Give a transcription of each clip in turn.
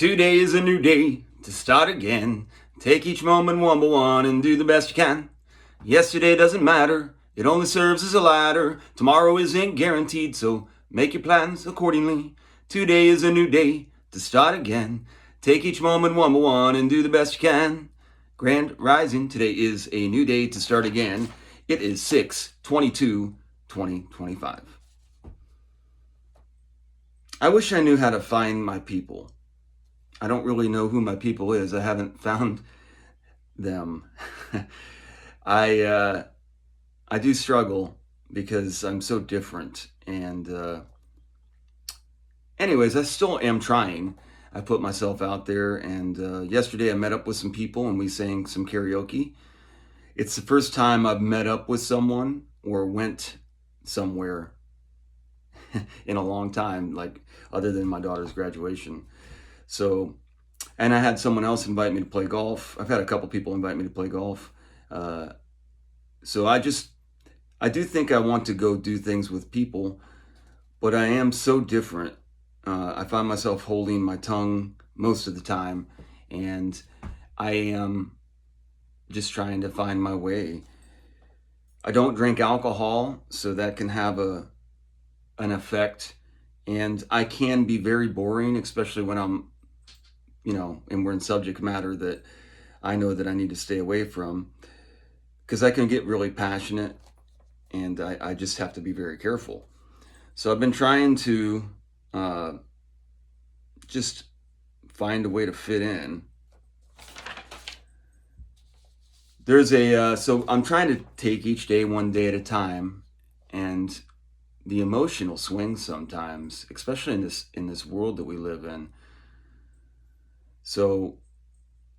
Today is a new day to start again. Take each moment one by one and do the best you can. Yesterday doesn't matter, it only serves as a ladder. Tomorrow isn't guaranteed, so make your plans accordingly. Today is a new day to start again. Take each moment one by one and do the best you can. Grand Rising, today is a new day to start again. It is 6/22/2025. I wish I knew how to find my people. I don't really know who my people is. I haven't found them. I do struggle because I'm so different. And anyways, I still am trying. I put myself out there, and yesterday I met up with some people and we sang some karaoke. It's the first time I've met up with someone or went somewhere in a long time, like other than my daughter's graduation. So, and I had someone else invite me to play golf. I've had a couple people invite me to play golf. So I do think I want to go do things with people, but I am so different. I find myself holding my tongue most of the time, and I am just trying to find my way. I don't drink alcohol, so that can have an effect, and I can be very boring, especially when I'm, and we're in subject matter that I know that I need to stay away from, because I can get really passionate, and I just have to be very careful. So I've been trying to just find a way to fit in. So I'm trying to take each day one day at a time, and the emotional swings sometimes, especially in this world that we live in. So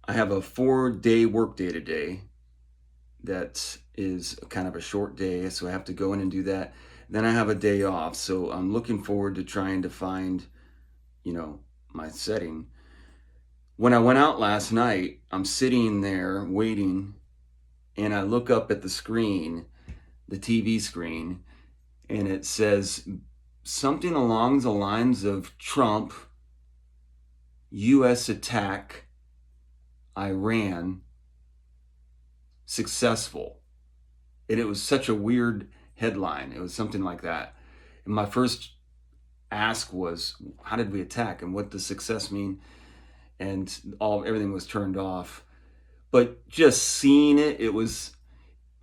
I have a 4-day work day today. That is kind of a short day, so I have to go in and do that. Then I have a day off, so I'm looking forward to trying to find, my setting. When I went out last night, I'm sitting there waiting, and I look up at the screen, the TV screen, and it says something along the lines of Trump, U.S. attack, Iran, successful. And it was such a weird headline. It was something like that. And my first ask was, how did we attack? And what does success mean? And everything was turned off. But just seeing it, it was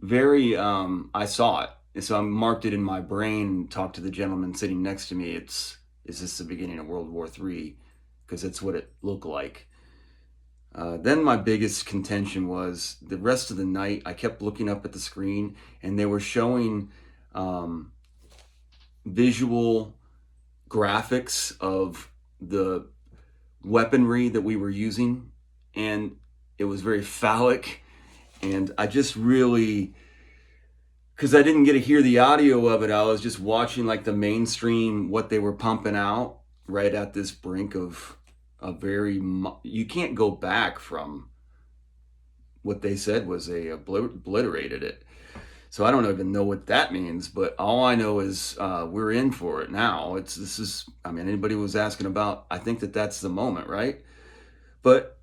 very, I saw it. And so I marked it in my brain and talked to the gentleman sitting next to me. Is this the beginning of World War III? Because that's what it looked like. Then my biggest contention was the rest of the night. I kept looking up at the screen, and they were showing visual graphics of the weaponry that we were using, and it was very phallic. And I just really, because I didn't get to hear the audio of it, I was just watching like the mainstream, what they were pumping out right at this brink of you can't go back from what they said was they obliterated it. So I don't even know what that means, but all I know is we're in for it now. Anybody was asking about, I think that's the moment, right? But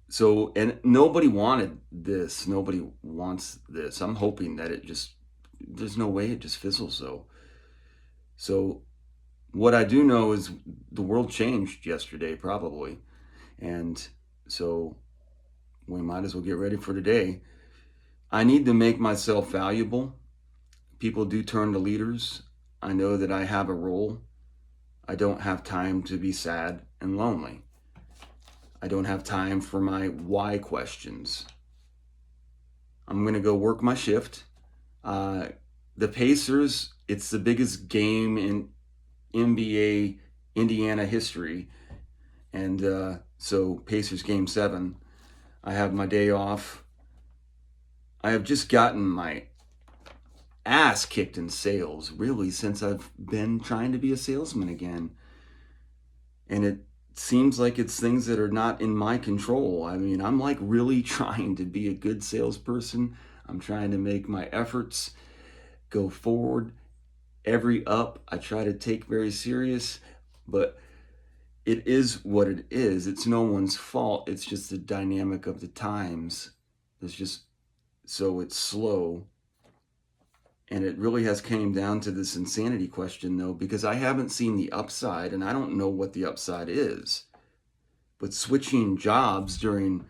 so, and nobody wanted this. Nobody wants this. I'm hoping that there's no way it just fizzles though. So what I do know is the world changed yesterday, probably. And so we might as well get ready for today. I need to make myself valuable. People do turn to leaders. I know that I have a role. I don't have time to be sad and lonely. I don't have time for my why questions. I'm going to go work my shift. The Pacers, it's the biggest game in NBA Indiana history, and so Pacers game 7. I have my day off. I have just gotten my ass kicked in sales, really, since I've been trying to be a salesman again, and it seems like it's things that are not in my control. I'm like really trying to be a good salesperson. I'm trying to make my efforts go forward. Every up I try to take very serious, but it is what it is. It's no one's fault. It's just the dynamic of the times. It's just so it's slow. And it really has came down to this insanity question, though, because I haven't seen the upside, and I don't know what the upside is. But switching jobs during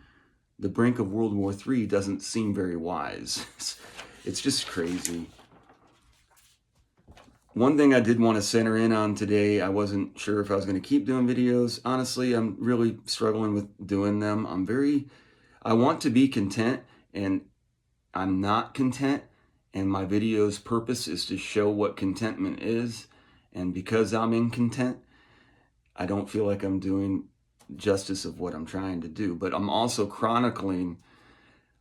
the brink of World War III doesn't seem very wise. It's just crazy. One thing I did want to center in on today, I wasn't sure if I was going to keep doing videos. Honestly, I'm really struggling with doing them. I want to be content, and I'm not content. And my video's purpose is to show what contentment is. And because I'm incontent, I don't feel like I'm doing justice of what I'm trying to do. But I'm also chronicling,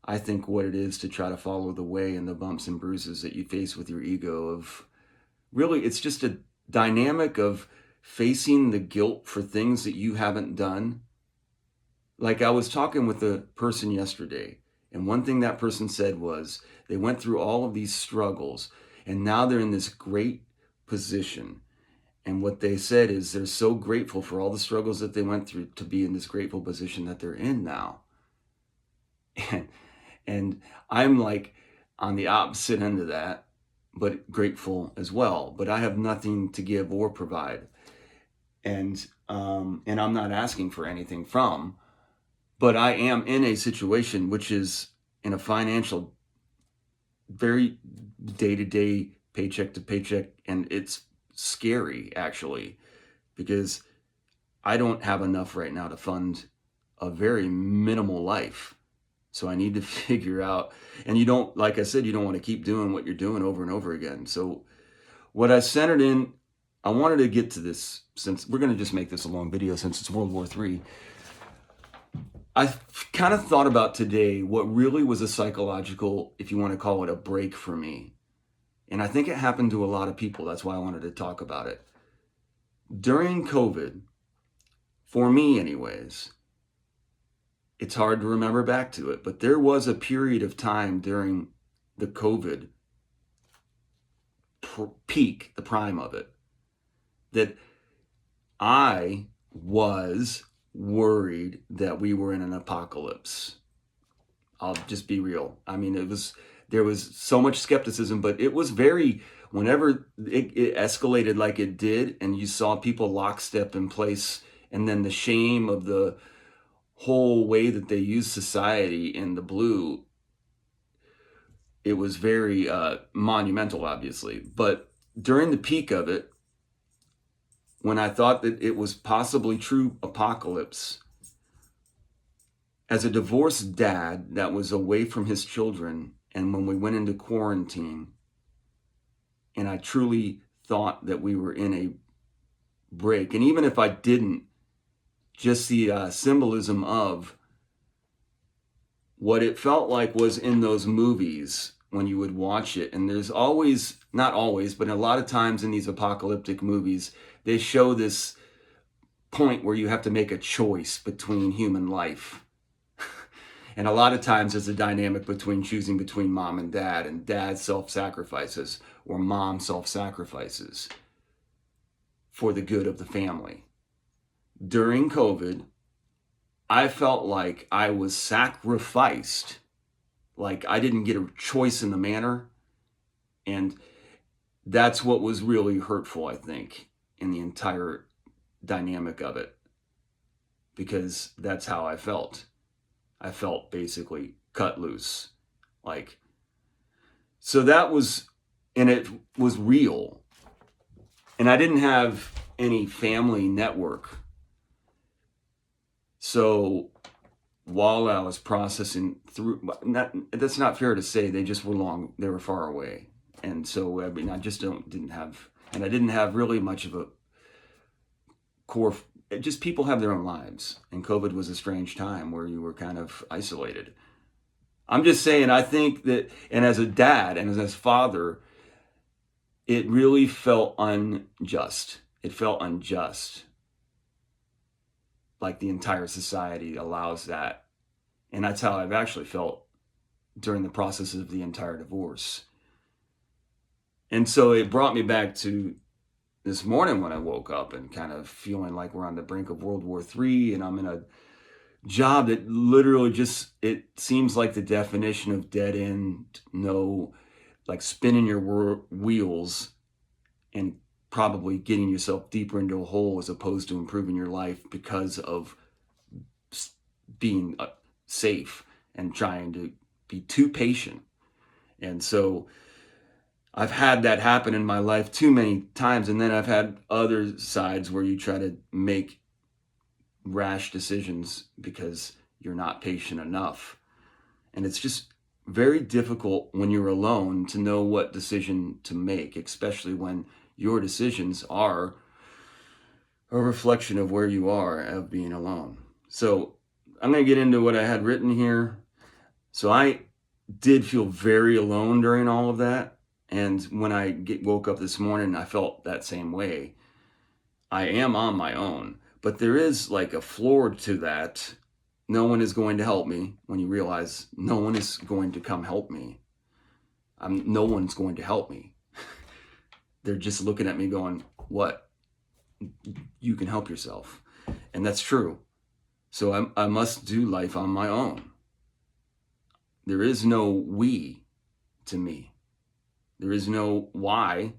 I think, what it is to try to follow the way and the bumps and bruises that you face with your ego. Of really, it's just a dynamic of facing the guilt for things that you haven't done. Like I was talking with a person yesterday, and one thing that person said was they went through all of these struggles, and now they're in this great position. And what they said is they're so grateful for all the struggles that they went through to be in this grateful position that they're in now. And I'm like on the opposite end of that, but grateful as well. But I have nothing to give or provide. And I'm not asking for anything from, but I am in a situation which is in a financial, very day-to-day, paycheck to paycheck, and it's scary actually, because I don't have enough right now to fund a very minimal life. So I need to figure out, and you don't, like I said, you don't want to keep doing what you're doing over and over again. So what I centered in, I wanted to get to this, since we're going to just make this a long video since it's World War III. I kind of thought about today what really was a psychological, if you want to call it a break for me. And I think it happened to a lot of people. That's why I wanted to talk about it. During COVID, for me anyways, it's hard to remember back to it, but there was a period of time during the COVID peak, the prime of it, that I was worried that we were in an apocalypse. I'll just be real. I mean, there was so much skepticism, but it was very, whenever it escalated like it did, and you saw people lockstep in place, and then the shame of the whole way that they use society in the blue, it was very monumental, obviously. But during the peak of it, when I thought that it was possibly true apocalypse, as a divorced dad that was away from his children, and when we went into quarantine, and I truly thought that we were in a break, and even if I didn't, just the symbolism of what it felt like was in those movies when you would watch it. And there's always, not always, but a lot of times in these apocalyptic movies, they show this point where you have to make a choice between human life. And a lot of times there's a dynamic between choosing between mom and dad self-sacrifices, or mom self-sacrifices for the good of the family. During COVID, I felt like I was sacrificed, like I didn't get a choice in the matter. And that's what was really hurtful, I think, in the entire dynamic of it, because that's how I felt. I felt basically cut loose. Like, so that was, and it was real. And I didn't have any family network. So while I was processing through, that's not fair to say, they just were they were far away. And so, I mean, I just didn't have, and I didn't have really much of a core, just people have their own lives. And COVID was a strange time where you were kind of isolated. I'm just saying, I think that, and as a dad and as a father, it really felt unjust. It felt unjust. Like the entire society allows that. And that's how I've actually felt during the process of the entire divorce. And so it brought me back to this morning when I woke up and kind of feeling like we're on the brink of World War III, and I'm in a job that literally just, it seems like the definition of dead end, no, like spinning your wheels and probably getting yourself deeper into a hole as opposed to improving your life because of being safe and trying to be too patient. And so I've had that happen in my life too many times. And then I've had other sides where you try to make rash decisions because you're not patient enough. And it's just very difficult when you're alone to know what decision to make, especially when your decisions are a reflection of where you are of being alone. So I'm going to get into what I had written here. So I did feel very alone during all of that. And when I woke up this morning, I felt that same way. I am on my own, but there is like a floor to that. No one is going to help me when you realize no one is going to come help me. No one's going to help me. They're just looking at me going, what? You can help yourself. And that's true. So I must do life on my own. There is no we to me. There is no why.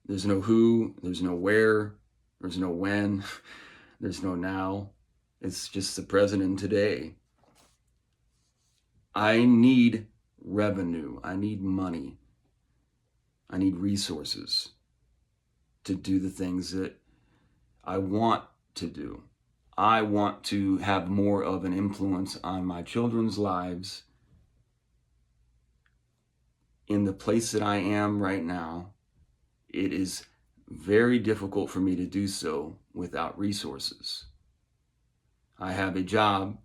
There's no who. There's no where. There's no when. There's no now. It's just the present and today. I need revenue. I need money. I need resources to do the things that I want to do. I want to have more of an influence on my children's lives. In the place that I am right now, it is very difficult for me to do so without resources. I have a job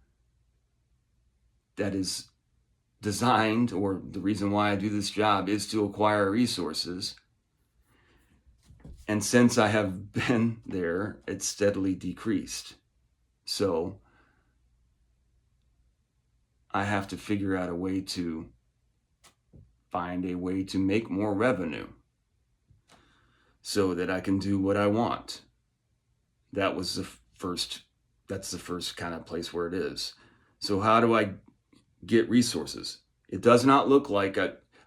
that is designed, or the reason why I do this job is to acquire resources. And since I have been there, it's steadily decreased. So I have to figure out a way to find a way to make more revenue so that I can do what I want. That's the first kind of place where it is. So how do I get resources? It does not look like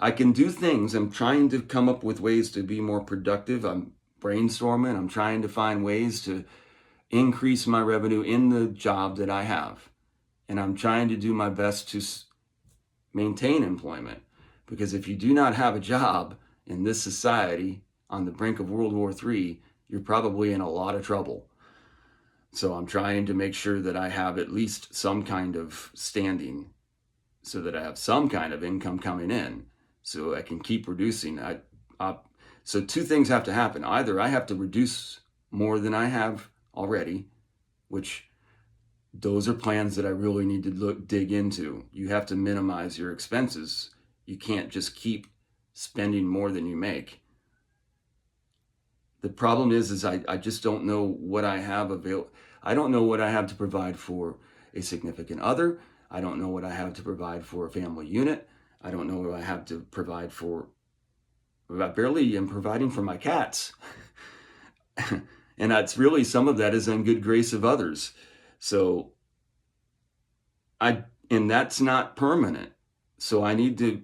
I can do things. I'm trying to come up with ways to be more productive. I'm brainstorming. I'm trying to find ways to increase my revenue in the job that I have. And I'm trying to do my best to maintain employment. Because if you do not have a job in this society on the brink of World War III, you're probably in a lot of trouble. So I'm trying to make sure that I have at least some kind of standing so that I have some kind of income coming in so I can keep reducing. So two things have to happen. Either I have to reduce more than I have already, which those are plans that I really need to dig into. You have to minimize your expenses. You can't just keep spending more than you make. The problem is I just don't know what I have available. I don't know what I have to provide for a significant other. I don't know what I have to provide for a family unit. I don't know what I have to provide for. I barely am providing for my cats. And that's really, some of that is in good grace of others. So and that's not permanent. So I need to,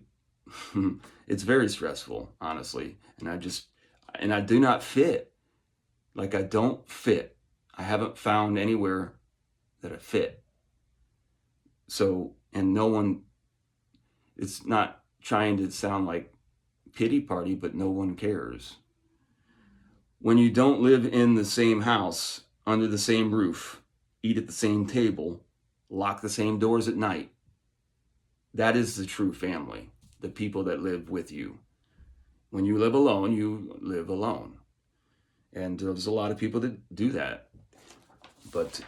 it's very stressful, honestly. And I do not fit. Like I don't fit. I haven't found anywhere that I fit. So, and no one, it's not trying to sound like pity party, but no one cares. When you don't live in the same house, under the same roof, eat at the same table, lock the same doors at night, that is the true family, the people that live with you. When you live alone, you live alone. And there's a lot of people that do that. But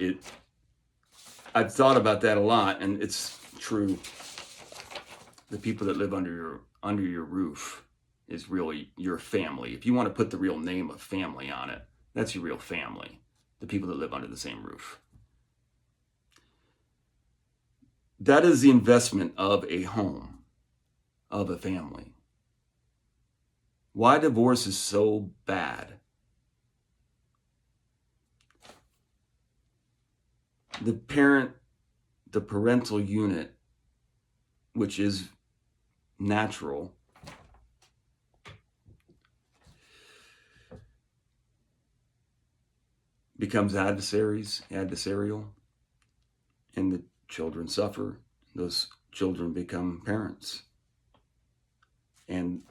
I've thought about that a lot, and it's true. The people that live under your roof is really your family. If you want to put the real name of family on it, that's your real family. The people that live under the same roof. That is the investment of a home, of a family. Why divorce is so bad the parental unit, which is natural, becomes adversarial, and the children suffer. Those children become parents. And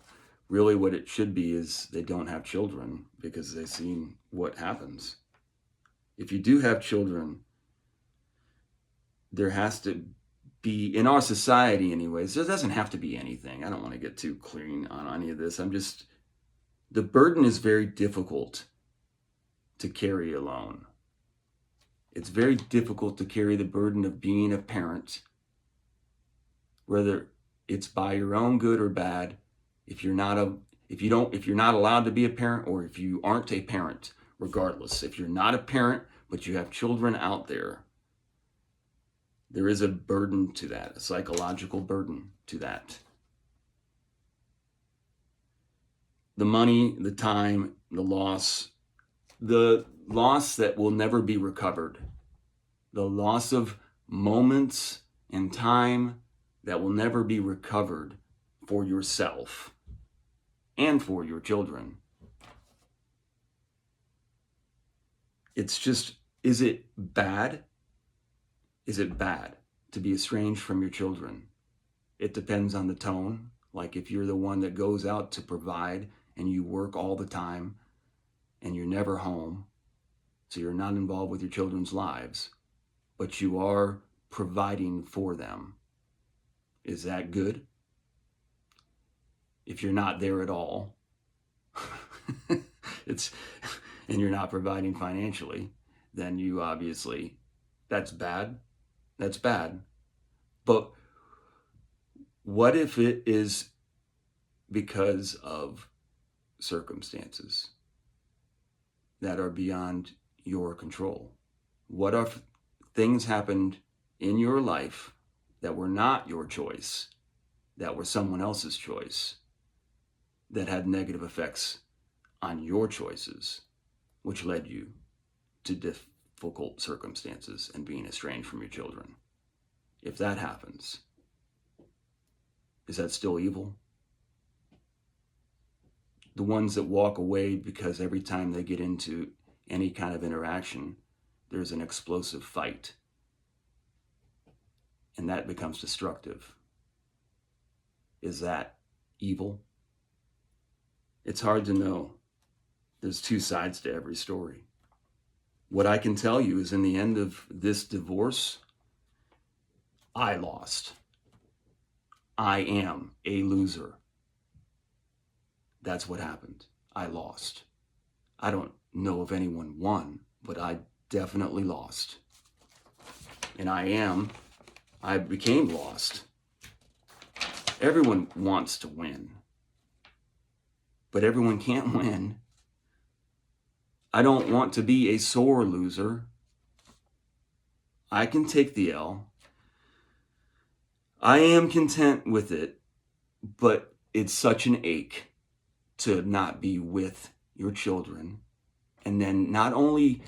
really what it should be is they don't have children because they've seen what happens. If you do have children, there has to be, in our society anyways, there doesn't have to be anything. I don't want to get too clean on any of this. The burden is very difficult to carry alone. It's very difficult to carry the burden of being a parent, whether it's by your own good or bad. If you're not allowed to be a parent, or if you aren't a parent, regardless, if you're not a parent but you have children out there, there is a burden to that, a psychological burden to that. The money, the time, the loss that will never be recovered, the loss of moments and time that will never be recovered for yourself and for your children. It's just, is it bad? Is it bad to be estranged from your children? It depends on the tone. Like if you're the one that goes out to provide and you work all the time and you're never home, so you're not involved with your children's lives, but you are providing for them. Is that good? If you're not there at all, and you're not providing financially, then you obviously, that's bad. That's bad. But what if it is because of circumstances that are beyond your control? What if things happened in your life that were not your choice, that were someone else's choice, that had negative effects on your choices, which led you to difficult circumstances and being estranged from your children? If that happens, is that still evil? The ones that walk away because every time they get into any kind of interaction, there's an explosive fight, and that becomes destructive. Is that evil? It's hard to know. There's two sides to every story. What I can tell you is, in the end of this divorce, I lost. I am a loser. That's what happened. I lost. I don't know if anyone won, but I definitely lost. And I became lost. Everyone wants to win, but everyone can't win. I don't want to be a sore loser. I can take the L. I am content with it, but it's such an ache to not be with your children. And then not only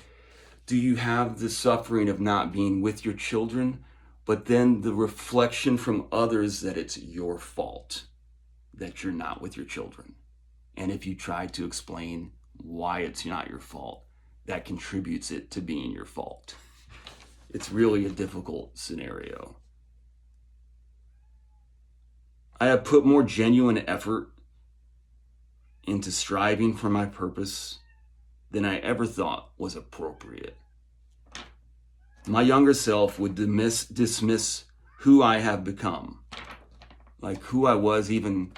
do you have the suffering of not being with your children, but then the reflection from others that it's your fault that you're not with your children. And if you try to explain why it's not your fault, that contributes it to being your fault. It's really a difficult scenario. I have put more genuine effort into striving for my purpose than I ever thought was appropriate. My younger self would dismiss who I have become, like who I was even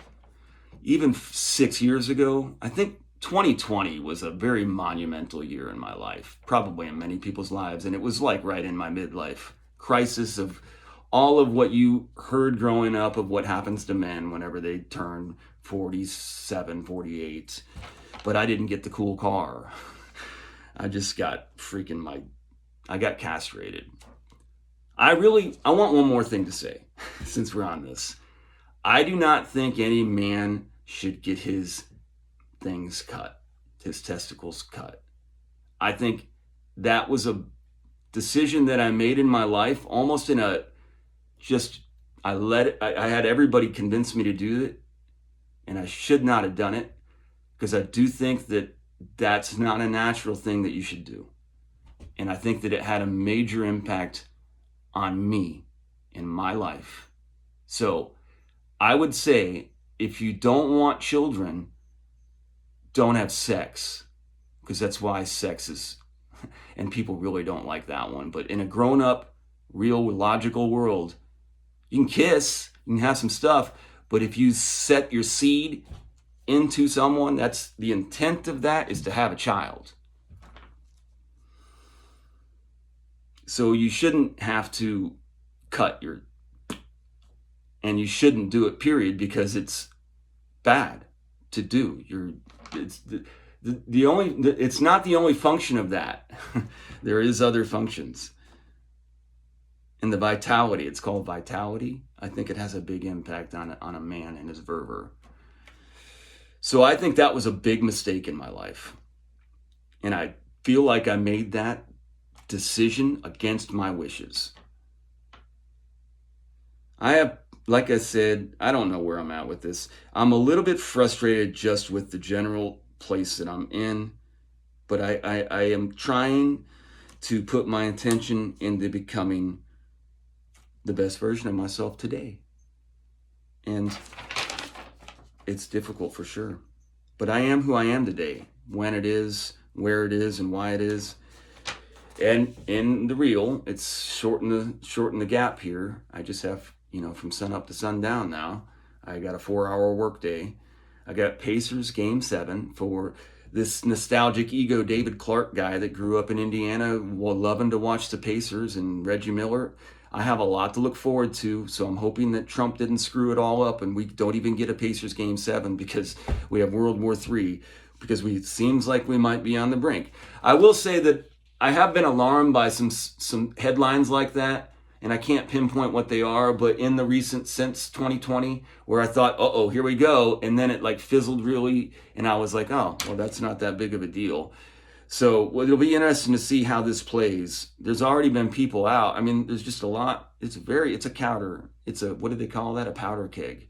6 years ago. I think 2020 was a very monumental year in my life, probably in many people's lives, and it was like right in my midlife crisis of all of what you heard growing up of what happens to men whenever they turn 47, 48. But I didn't get the cool car. I just got I got castrated. I want one more thing to say, since we're on this. I do not think any man should get his things cut, his testicles cut. I think that was decision that I made in my life, almost in a just, I had everybody convince me to do it, and I should not have done it, because I do think that that's not a natural thing that you should do. And I think that it had a major impact on me in my life. So I would say, if you don't want children, don't have sex, because that's why sex is, and people really don't like that one. But in a grown up, real, logical world, you can kiss, you can have some stuff, but if you set your seed into someone, that's the intent of that, is to have a child. So you shouldn't have to cut your, and you shouldn't do it, period, because it's bad to do. It's the only, it's not the only function of that. There is other functions. And the vitality, it's called vitality. I think it has a big impact on a man and his verver. So I think that was a big mistake in my life. And I feel like I made that decision against my wishes. I have, like I said, I don't know where I'm at with this. I'm a little bit frustrated just with the general place that I'm in, but I am trying to put my intention into becoming the best version of myself today. And it's difficult for sure, but I am who I am today, when it is, where it is, and why it is. And in the real, it's shorten the gap here. I just have, from sun up to sundown now. I got a 4-hour workday. I got Pacers Game 7 for this nostalgic ego David Clark guy that grew up in Indiana, loving to watch the Pacers, and Reggie Miller. I have a lot to look forward to, so I'm hoping that Trump didn't screw it all up and we don't even get a Pacers Game 7, because we have World War III, because it seems like we might be on the brink. I will say that I have been alarmed by some headlines like that, and I can't pinpoint what they are, but in the recent, since 2020, where I thought, uh-oh, here we go, and then it like fizzled really, and I was like, oh, well, that's not that big of a deal. So it'll be interesting to see how this plays. There's already been people out. I mean, there's just a lot. It's a powder. It's a, what do they call that? A powder keg.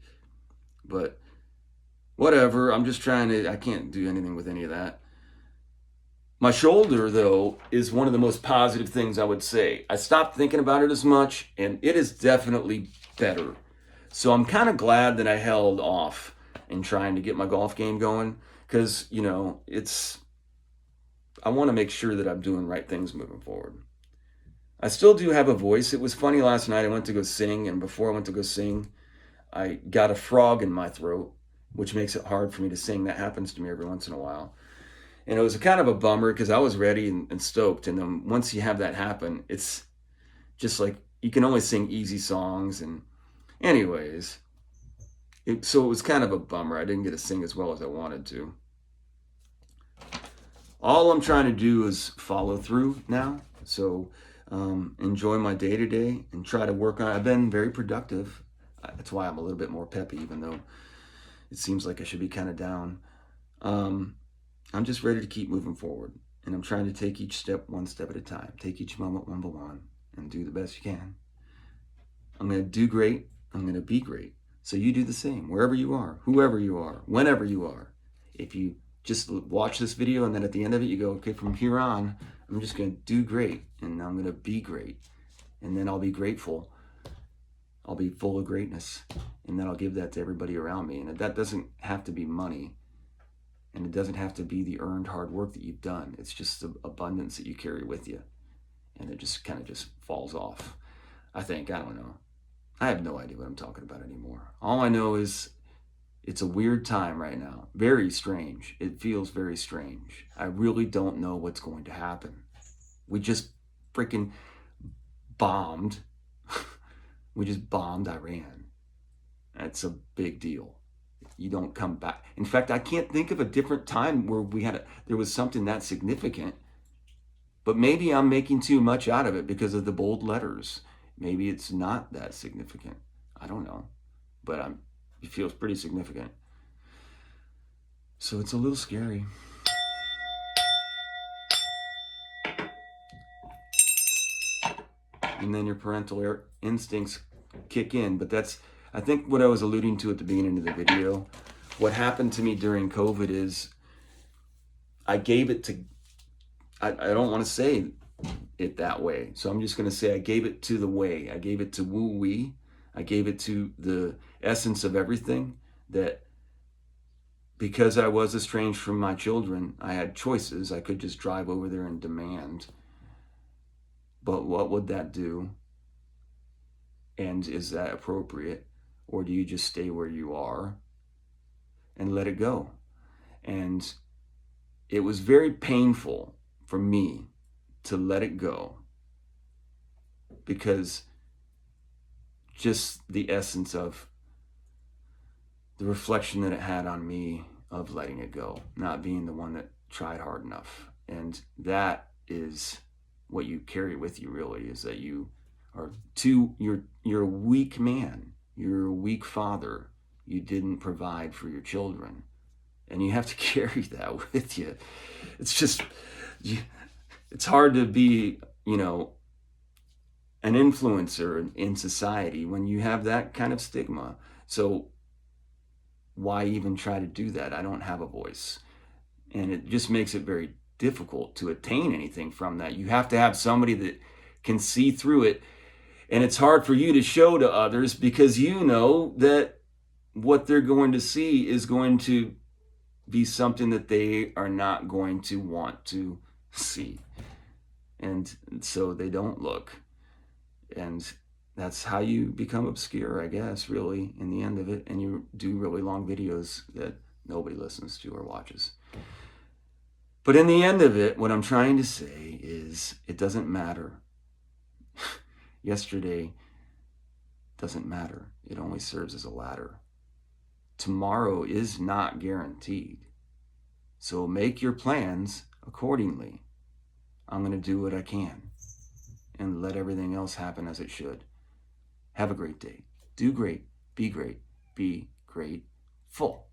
But whatever, I'm just I can't do anything with any of that. My shoulder, though, is one of the most positive things I would say. I stopped thinking about it as much, and it is definitely better. So I'm kind of glad that I held off in trying to get my golf game going, because, I want to make sure that I'm doing right things moving forward. I still do have a voice. It was funny last night. I went to go sing, and before I went to go sing, I got a frog in my throat, which makes it hard for me to sing. That happens to me every once in a while. And it was a kind of a bummer, because I was ready and stoked. And then once you have that happen, it's just like you can only sing easy songs. And anyways, so it was kind of a bummer. I didn't get to sing as well as I wanted to. All I'm trying to do is follow through now. So enjoy my day to day and try to work on it. I've been very productive. That's why I'm a little bit more peppy, even though it seems like I should be kind of down. I'm just ready to keep moving forward. And I'm trying to take each step one step at a time. Take each moment one by one and do the best you can. I'm going to do great. I'm going to be great. So you do the same, wherever you are, whoever you are, whenever you are. If you just watch this video and then at the end of it you go, okay, from here on, I'm just going to do great and I'm going to be great. And then I'll be grateful. I'll be full of greatness. And then I'll give that to everybody around me. And that doesn't have to be money. And it doesn't have to be the earned hard work that you've done. It's just the abundance that you carry with you. And it just kind of just falls off. I think, I don't know. I have no idea what I'm talking about anymore. All I know is it's a weird time right now. Very strange. It feels very strange. I really don't know what's going to happen. We just freaking bombed. We just bombed Iran. That's a big deal. You don't come back. In fact, I can't think of a different time where there was something that significant. But maybe I'm making too much out of it because of the bold letters. Maybe it's not that significant. I don't know. But it feels pretty significant. So it's a little scary. and then your parental instincts kick in. But that's, I think, what I was alluding to at the beginning of the video. What happened to me during COVID is I gave it to, I don't want to say it that way, so I'm just going to say I gave it to the way. I gave it to woo-wee. I gave it to the essence of everything, that because I was estranged from my children, I had choices. I could just drive over there and demand. But what would that do? And is that appropriate? Or do you just stay where you are and let it go? And it was very painful for me to let it go, because just the essence of the reflection that it had on me of letting it go, not being the one that tried hard enough. And that is what you carry with you, really, is that you are you're a weak man. You're a weak father. You didn't provide for your children. And you have to carry that with you. It's just, it's hard to be, an influencer in society when you have that kind of stigma. So why even try to do that? I don't have a voice. And it just makes it very difficult to attain anything from that. You have to have somebody that can see through it. And it's hard for you to show to others, because you know that what they're going to see is going to be something that they are not going to want to see. And so they don't look. And that's how you become obscure, I guess, really, in the end of it. And you do really long videos that nobody listens to or watches. But in the end of it, what I'm trying to say is it doesn't matter. Yesterday doesn't matter. It only serves as a ladder. Tomorrow is not guaranteed. So make your plans accordingly. I'm going to do what I can and let everything else happen as it should. Have a great day. Do great. Be great. Be grateful.